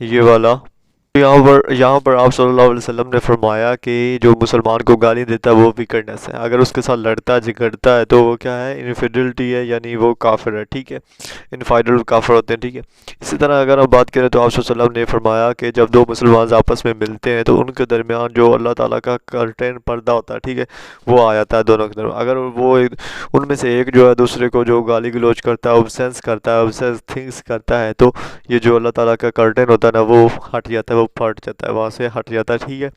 یہ والا یہاں پر آپ صلی اللہ علیہ وسلم نے فرمایا کہ جو مسلمان کو گالی دیتا ہے وہ ویکٹنس ہے، اگر اس کے ساتھ لڑتا جھگڑتا ہے تو وہ کیا ہے، انفیڈلٹی ہے، یعنی وہ کافر ہے، ٹھیک ہے، انفائڈل کافر ہوتے ہیں، ٹھیک ہے۔ اسی طرح اگر ہم بات کریں تو آپ صلی اللہ علیہ وسلم نے فرمایا کہ جب دو مسلمان آپس میں ملتے ہیں تو ان کے درمیان جو اللہ تعالیٰ کا کرٹین پردہ ہوتا ہے، ٹھیک ہے، وہ آ جاتا ہے دونوں کے درمیان۔ اگر وہ ان میں سے ایک جو ہے دوسرے کو جو گالی گلوچ کرتا ہے، اوبسینس کرتا ہے، اوبسینس تھنگس کرتا ہے، تو یہ جو اللہ تعالیٰ کا کرٹن ہوتا ہے نا وہ ہٹ جاتا ہے، وہ پھٹ جاتا ہے، وہاں سے ہٹ جاتا ہے، ٹھیک ہے۔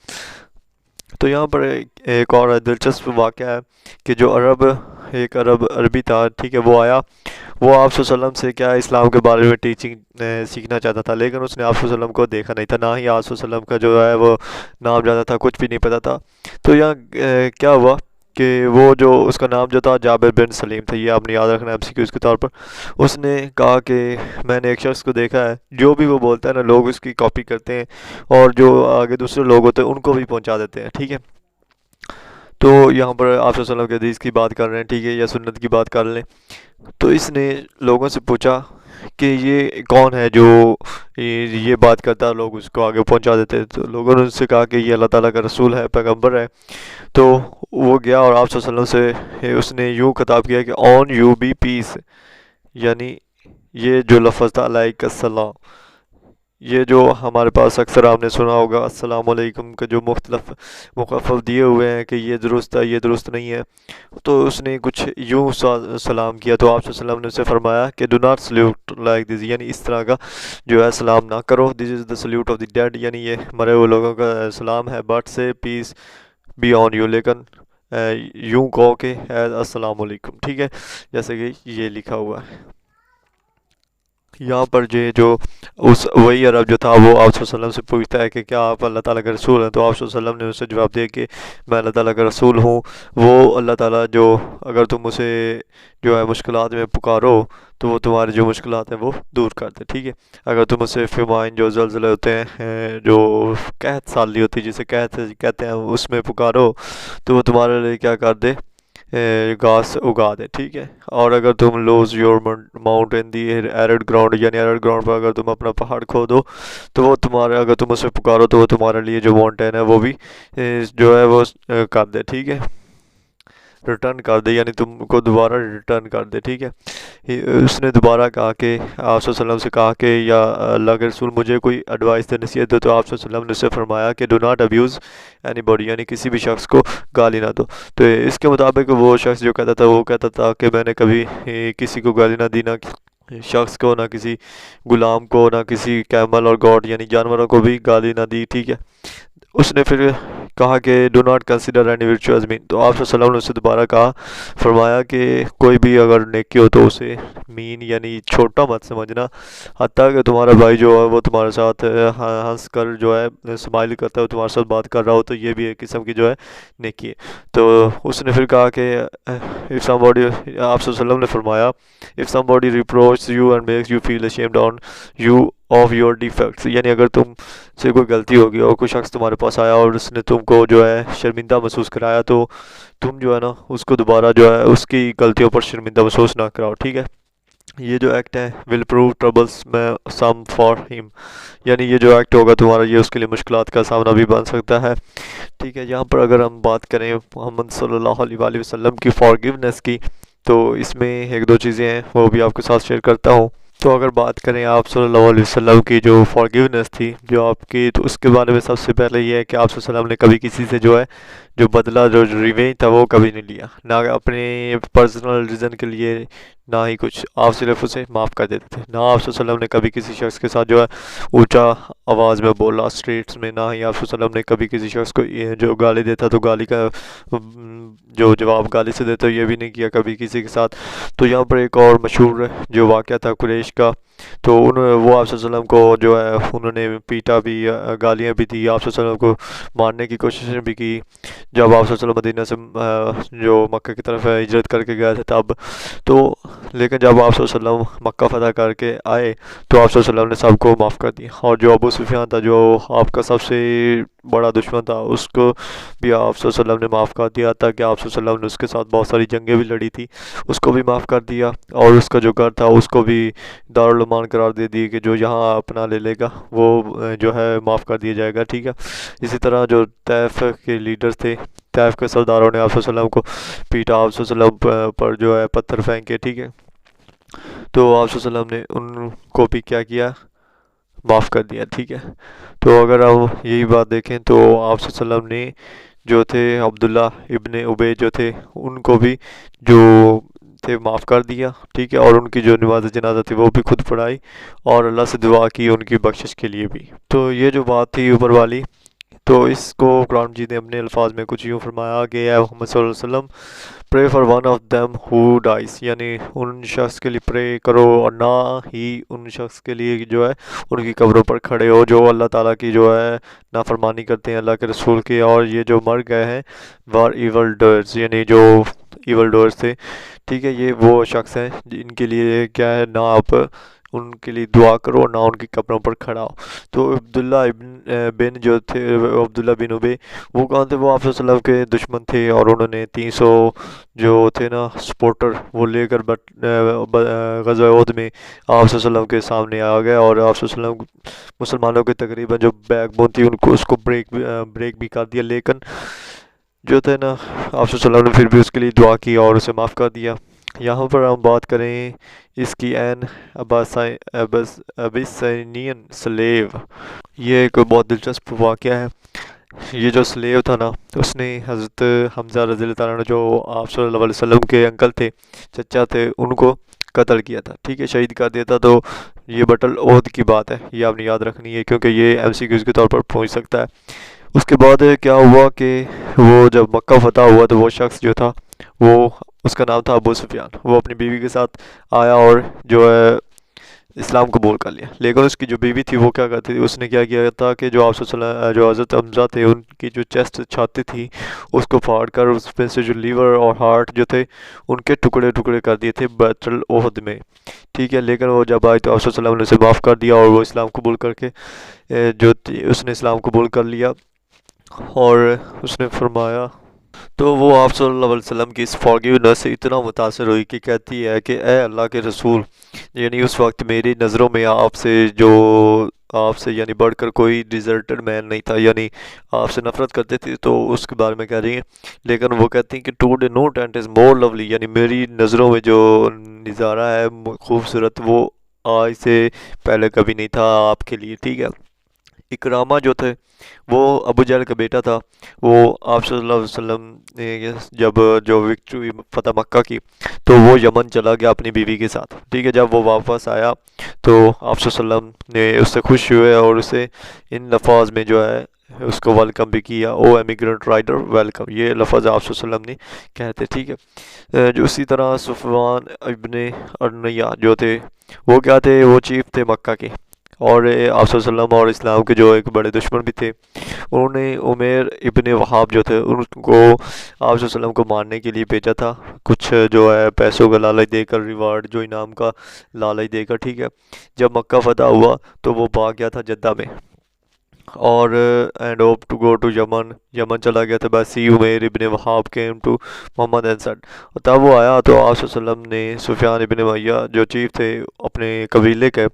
تو یہاں پر ایک اور دلچسپ واقعہ ہے کہ جو ایک عربی تھا، ٹھیک ہے، وہ آیا، وہ آپ صلی اللہ علیہ وسلم سے کیا اسلام کے بارے میں ٹیچنگ سیکھنا چاہتا تھا، لیکن اس نے آپ صلی اللہ علیہ وسلم کو دیکھا نہیں تھا، نہ ہی آپ صلی اللہ علیہ وسلم کا جو ہے وہ نام جانا تھا، کچھ بھی نہیں پتا تھا۔ تو یہاں کیا ہوا کہ وہ جو اس کا نام جو تھا جابر بن سلیم تھا، یہ آپ نے یاد رکھنا ہے MCQs کے طور پر۔ اس نے کہا کہ میں نے ایک شخص کو دیکھا ہے، جو بھی وہ بولتا ہے نا لوگ اس کی کاپی کرتے ہیں، اور جو آگے دوسرے لوگ ہوتے ہیں ان کو بھی پہنچا دیتے ہیں، ٹھیک ہے۔ تو یہاں پر آپ صلی اللہ علیہ وسلم کے حدیث کی بات کر رہے ہیں، ٹھیک ہے، یا سنت کی بات کر لیں، تو اس نے لوگوں سے پوچھا کہ یہ کون ہے جو یہ بات کرتا ہے، لوگ اس کو آگے پہنچا دیتے ہیں۔ تو لوگوں نے اس سے کہا کہ یہ اللہ تعالیٰ کا رسول ہے، پیغمبر ہے۔ تو وہ گیا اور آپ صلی اللہ علیہ وسلم سے اس نے یوں خطاب کیا کہ آن یو بی پیس، یعنی یہ جو لفظ تھا علیک السلام، یہ جو ہمارے پاس اکثر آپ نے سنا ہوگا السلام علیکم کے جو مختلف مخفف دیے ہوئے ہیں کہ یہ درست ہے، یہ درست نہیں ہے، تو اس نے کچھ یوں سلام کیا، تو آپ صلی اللہ علیہ وسلم نے اسے فرمایا کہ do not salute like this, یعنی اس طرح کا جو ہے سلام نہ کرو، this is the salute of the dead, یعنی یہ مرے ہوئے لوگوں کا سلام ہے، بٹ سے پیس بی آن یو، لیکن یوں کہو کہ السلام علیکم، ٹھیک ہے، جیسے کہ یہ لکھا ہوا ہے یہاں پر۔ جو وہی عرب جو تھا وہ آپ صلی اللہ علیہ وسلم سے پوچھتا ہے کہ کیا آپ اللہ تعالیٰ کا رسول ہیں، تو آپ صلی اللہ علیہ وسلم نے اسے جواب دیا کہ میں اللہ تعالیٰ کا رسول ہوں۔ وہ اللہ تعالیٰ جو اگر تم اسے جو ہے مشکلات میں پکارو تو وہ تمہاری جو مشکلات ہیں وہ دور کر دے، ٹھیک ہے۔ اگر تم اسے فیمائن جو زلزلے ہوتے ہیں، جو قحط سالی ہوتی ہے جسے قحط کہتے ہیں، اس میں پکارو تو وہ تمہارے لیے کیا کر دے، گھاس اگا دے، ٹھیک ہے۔ اور اگر تم lose your Mount in the arid ground, یعنی ایرڈ گراؤنڈ پر اگر تم اپنا پہاڑ کھو دو تو وہ تمہارے، اگر تم اسے پکارو تو وہ تمہارے لیے جو ماؤنٹین ہے وہ بھی جو ہے وہ کر دے، ٹھیک ہے، ریٹرن کر دے، یعنی تم کو دوبارہ ریٹرن کر دے، ٹھیک ہے۔ اس نے دوبارہ کہا کہ آپ صلی اللہ علیہ وسلم سے کہا کہ یا اللہ کے رسول مجھے کوئی ایڈوائس دے، نصیحت دو، تو آپ صلی اللہ علیہ وسلم نے اسے فرمایا کہ do not abuse any body, یعنی کسی بھی شخص کو گالی نہ دو۔ تو اس کے مطابق وہ شخص جو کہتا تھا وہ کہتا تھا کہ میں نے کبھی کسی کو گالی نہ دی، نہ شخص کو، نہ کسی غلام کو، نہ کسی کیمل اور گاڈ یعنی جانوروں کو بھی گالی نہ دی، ٹھیک ہے۔ اس نے پھر کہا کہ do not consider any virtue as man, تو آپ صلی اللہ علیہ وسلم نے اسے دوبارہ کہا، فرمایا کہ کوئی بھی اگر نیکی ہو تو اسے مین یعنی چھوٹا مت سمجھنا، حتیٰ کہ تمہارا بھائی جو ہے وہ تمہارے ساتھ ہنس کر جو ہے اسمائل کرتا ہے، تمہارے ساتھ بات کر رہا ہو، تو یہ بھی ایک قسم کی جو ہے نیکی ہے۔ تو اس نے پھر کہا کہ if somebody، آپ صلی اللہ علیہ وسلم نے فرمایا if somebody reproaches you and makes you feel ashamed on you of your defects، یعنی اگر تم سے کوئی غلطی ہوگی اور کوئی شخص تمہارے پاس آیا اور اس نے تم کو جو ہے شرمندہ محسوس کرایا، تو تم جو ہے نا اس کو دوبارہ جو ہے اس کی غلطیوں پر شرمندہ محسوس نہ کراؤ، ٹھیک ہے۔ یہ جو ایکٹ ہے ول پروو ٹربلس میں سم فار ہم، یعنی یہ جو ایکٹ ہوگا تمہارا یہ اس کے لیے مشکلات کا سامنا بھی بن سکتا ہے، ٹھیک ہے۔ یہاں پر اگر ہم بات کریں محمد صلی اللہ علیہ وآلہ وسلم کی فارگیونیس کی، تو اس میں ایک دو چیزیں ہیں وہ بھی آپ کے ساتھ شیئر کرتا ہوں۔ تو اگر بات کریں آپ صلی اللہ علیہ وسلم کی جو فارگیونیس تھی جو آپ کی، تو اس کے بارے میں سب سے پہلے یہ ہے کہ آپ صلی اللہ علیہ وسلم نے کبھی کسی سے جو ہے جو بدلہ جو ریونج تھا وہ کبھی نہیں لیا، نہ اپنے پرسنل ریزن کے لیے، نہ ہی کچھ، آپ صرف اسے معاف کر دیتے تھے۔ نہ آپ صلی اللہ علیہ وسلم نے کبھی کسی شخص کے ساتھ جو ہے اونچا آواز میں بولا اسٹریٹس میں، نہ ہی آپ صلی اللہ علیہ وسلم نے کبھی کسی شخص کو جو گالی دیتا تو گالی کا جو جواب گالی سے دیتا یہ بھی نہیں کیا کبھی کسی کے ساتھ۔ تو یہاں پر ایک اور مشہور جو واقعہ تھا قریش کا، تو وہ آپ صلی اللہ علیہ وسلم کو جو ہے انہوں نے پیٹا بھی، گالیاں بھی دی، آپ صلی اللہ علیہ وسلم کو مارنے کی کوششیں بھی کی جب آپ صلی اللہ علیہ وسلم مدینہ سے جو مکہ کی طرف ہجرت کر کے گئے تھے تب، تو لیکن جب آپ صلی اللہ علیہ وسلم مکہ فتح کر کے آئے تو آپ صلی اللہ علیہ وسلم نے سب کو معاف کر دیا، اور جو ابو سفیان تھا جو آپ کا سب سے بڑا دشمن تھا اس کو بھی آپ صلی اللہ علیہ وسلم نے معاف کر دیا تھا کہ آپ صلی اللہ علیہ وسلم نے اس کے ساتھ بہت ساری جنگیں بھی لڑی تھی، اس کو بھی معاف کر دیا، اور اس کا جو گھر تھا اس کو بھی دارالمان قرار دے دی کہ جو یہاں اپنا لے لے گا وہ جو ہے معاف کر دیا جائے گا، ٹھیک ہے۔ اسی طرح جو طائف کے لیڈرز تھے، طائف کے سرداروں نے آپ صلی اللہ علیہ وسلم کو پیٹا، آپ صلی اللہ علیہ وسلم پر جو ہے پتھر پھینکے، ٹھیک ہے، تو آپ صلی اللہ علیہ وسلم نے ان کو بھی کیا کیا، معاف کر دیا، ٹھیک ہے۔ تو اگر آپ یہی بات دیکھیں تو آپ صلی اللہ علیہ وسلم نے جو تھے عبداللہ ابن ابی جو تھے ان کو بھی جو تھے معاف کر دیا، ٹھیک ہے، اور ان کی جو نماز جنازہ تھی وہ بھی خود پڑھائی، اور اللہ سے دعا کی ان کی بخشش کے لیے بھی۔ تو یہ جو بات تھی اوپر والی، تو اس کو قرآن مجید نے اپنے الفاظ میں کچھ یوں فرمایا کہ اے محمد صلی اللہ علیہ وسلم pray for one of them who dies, یعنی ان شخص کے لیے پرے کرو اور نہ ہی ان شخص کے لیے جو ہے ان کی قبروں پر کھڑے ہو جو اللہ تعالیٰ کی جو ہے نافرمانی کرتے ہیں، اللہ کے رسول کی، اور یہ جو مر گئے ہیں وار ایول ڈرز، یعنی جو ایول ڈرز تھے، ٹھیک ہے، یہ وہ شخص ہیں جن کے لیے کیا ہے، نہ آپ ان کے لیے دعا کرو اور نہ ان کی قبروں پر کھڑا ہو۔ تو عبداللہ بن جو تھے، عبداللہ بن ابی، وہ کہاں تھے، وہ آپ صلی اللہ علیہ وسلم کے دشمن تھے، اور انہوں نے 300 جو تھے نا سپورٹر وہ لے کر غزوہ احد میں آپ صلی اللہ علیہ وسلم کے سامنے آ گئے، اور آپ صلی اللہ علیہ وسلم مسلمانوں کے تقریباً جو بیک بون تھی ان کو اس کو بریک بھی کر دیا، لیکن جو تھے نا آپ صلی اللہ علیہ وسلم نے پھر بھی اس کے لیے دعا کی اور اسے معاف کر دیا۔ یہاں پر ہم بات کریں اس کی این ابیسینین سلیو، یہ ایک بہت دلچسپ واقعہ ہے۔ یہ جو سلیو تھا نا، اس نے حضرت حمزہ رضی اللہ تعالیٰ عنہ جو آپ صلی اللہ علیہ وسلم کے انکل تھے، چچا تھے، ان کو قتل کیا تھا، ٹھیک ہے، شہید کر دیا تھا۔ تو یہ بٹل عہد کی بات ہے، یہ آپ نے یاد رکھنی ہے کیونکہ یہ ایم سی کیوز کے طور پر پہنچ سکتا ہے۔ اس کے بعد کیا ہوا کہ وہ جب مکہ فتح ہوا تو وہ شخص جو تھا وہ اس کا نام تھا ابو سفیان، وہ اپنی بیوی کے ساتھ آیا اور جو ہے اسلام قبول کر لیا، لیکن اس کی جو بیوی تھی وہ کیا کرتی تھی، اس نے کیا کیا تھا کہ جو آپ صلی اللہ علیہ وسلم جو حضرت حمزہ تھے ان کی جو چیسٹ چھاتی تھی اس کو پھاڑ کر اس میں سے جو لیور اور ہارٹ جو تھے ان کے ٹکڑے ٹکڑے کر دیے تھے بیتل احد میں، ٹھیک ہے، لیکن وہ جب آئی تو آپ صلی اللہ علیہ وسلم نے اسے معاف کر دیا اور وہ اسلام قبول کر کے جو اس نے اسلام قبول کر لیا، اور اس نے فرمایا تو وہ آپ صلی اللہ علیہ وسلم کی اس فارگیونیس سے اتنا متاثر ہوئی کہ کہتی ہے کہ اے اللہ کے رسول، یعنی اس وقت میری نظروں میں آپ سے یعنی بڑھ کر کوئی ڈیزرٹڈ مین نہیں تھا، یعنی آپ سے نفرت کرتے تھے تو اس کے بارے میں کہہ رہی ہیں، لیکن وہ کہتی ہیں کہ ٹوڈے نو ٹینٹ از مور لولی، یعنی میری نظروں میں جو نظارہ ہے خوبصورت وہ آج سے پہلے کبھی نہیں تھا آپ کے لیے، ٹھیک ہے۔ اکرامہ جو تھے وہ ابو جہل کا بیٹا تھا، وہ آپ صلی اللہ علیہ وسلم نے جب جو وکٹری فتح مکہ کی تو وہ یمن چلا گیا اپنی بیوی کے ساتھ، ٹھیک ہے، جب وہ واپس آیا تو آپ صلی اللہ علیہ وسلم نے اس سے خوش ہوئے اور اسے ان لفاظ میں جو ہے اس کو ویلکم بھی کیا، او ایمیگرنٹ رائڈر ویلکم، یہ لفظ آپ صلی اللہ علیہ وسلم نے کہتے، ٹھیک ہے۔ جو اسی طرح صفوان ابن ارنیہ جو تھے وہ کیا تھے، وہ چیف تھے مکہ کے، اور آپ صلی اللہ علیہ وسلم اور اسلام کے جو ایک بڑے دشمن بھی تھے، انہوں نے عمیر ابن وہاب جو تھے ان کو آپ صلی اللہ علیہ وسلم کو مارنے کے لیے بھیجا تھا، کچھ جو ہے پیسوں کا لالچ دے کر، ریوارڈ جو انعام کا لالچ دے کر، ٹھیک ہے۔ جب مکہ فتح ہوا تو وہ بھاگ گیا تھا جدہ میں، اور and hope to go to Yemen چلا گیا تھا، بس عمیر ابن وہاب کیم ٹو محمد اینسڈ، اور تب وہ آیا تو آپ صلی اللہ علیہ وسلم نے سفیان ابن امیہ جو چیف تھے اپنے قبیلے کے،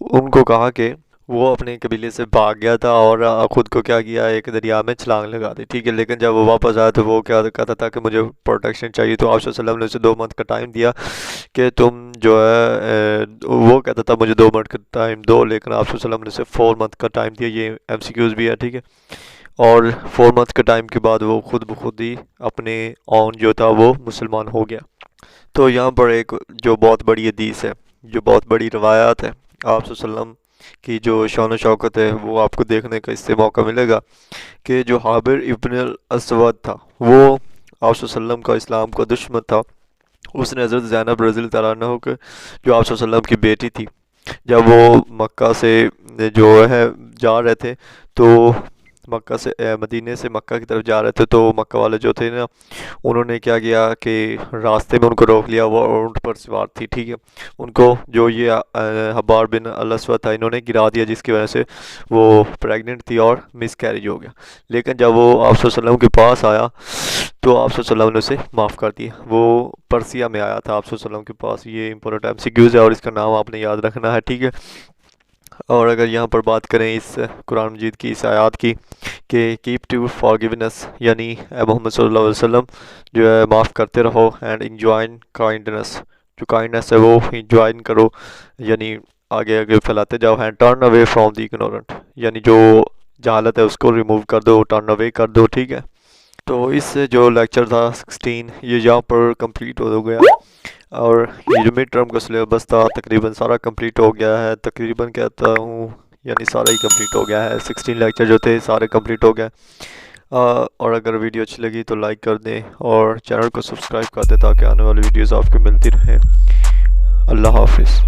ان کو کہا کہ وہ اپنے قبیلے سے بھاگ گیا تھا اور خود کو کیا کیا، ایک دریا میں چھلانگ لگا دی، ٹھیک ہے، لیکن جب وہ واپس آیا تو وہ کیا کہتا تھا کہ مجھے پروٹیکشن چاہیے، تو آپ صلی اللہ علیہ وسلم نے اسے 2 منتھ کا ٹائم دیا کہ تم جو ہے وہ کہتا تھا مجھے 2 منتھ کا ٹائم دو، لیکن آپ صلی اللہ علیہ وسلم نے اسے 4 منتھ کا ٹائم دیا، یہ ایم سی کیوز بھی ہے، ٹھیک ہے، اور 4 منتھ کے ٹائم کے بعد وہ خود بخود ہی اپنے اون جو تھا وہ مسلمان ہو گیا۔ تو یہاں پر ایک جو بہت بڑی حدیث ہے، جو بہت بڑی روایات ہے آپ صلی اللہ علیہ وسلم کی جو شان و شوکت ہے وہ آپ کو دیکھنے کا اس سے موقع ملے گا کہ جو حابر ابن الاسود تھا وہ آپ صلی اللہ علیہ وسلم کا اسلام کا دشمن تھا، اس نے حضرت زینب رضی اللہ تعالیٰ عنہ کے جو آپ صلی اللہ علیہ وسلم کی بیٹی تھی، جب وہ مکہ سے جو ہے جا رہے تھے تو مدینے سے مکہ کی طرف جا رہے تھے تو مکہ والے جو تھے نا انہوں نے کیا کیا کہ راستے میں ان کو روک لیا، وہ اونٹ پر سوار تھی، ٹھیک ہے، ان کو جو یہ حبار بن الاسود تھا انہوں نے گرا دیا، جس کی وجہ سے وہ پریگننٹ تھی اور مس کیریج ہو گیا۔ لیکن جب وہ آپ صلی اللہ علیہ وسلم کے پاس آیا تو آپ صلی اللہ علیہ وسلم نے اسے معاف کر دیا۔ وہ پرسیا میں آیا تھا آپ صلی اللہ علیہ وسلم کے پاس، یہ امپورٹنٹ ایم سی کیوز ہے اور اس کا نام آپ نے یاد رکھنا ہے، ٹھیک ہے۔ اور اگر یہاں پر بات کریں اس قرآن مجید کی اس آیات کی کہ کیپ ٹو فارگیونیس، یعنی اے محمد صلی اللہ علیہ وسلم جو ہے معاف کرتے رہو، اینڈ انجوائن کائنڈنس، جو کائنڈنس ہے وہ انجوائن کرو، یعنی آگے آگے پھیلاتے جاؤ، and turn away from the ignorant, یعنی جو جہالت ہے اس کو ریموو کر دو، ٹرن اوے کر دو، ٹھیک ہے۔ تو اس جو لیکچر تھا 16 یہ یہاں پر کمپلیٹ ہو گیا، اور یہ جو مڈ ٹرم کا سلیبس تھا تقریباً سارا کمپلیٹ ہو گیا ہے، تقریباً کہتا ہوں یعنی سارا ہی کمپلیٹ ہو گیا ہے، 16 لیکچر جو تھے سارے کمپلیٹ ہو گئے۔ اور اگر ویڈیو اچھی لگی تو لائک کر دیں اور چینل کو سبسکرائب کر دیں تاکہ آنے والی ویڈیوز آپ کو ملتی رہیں۔ اللہ حافظ۔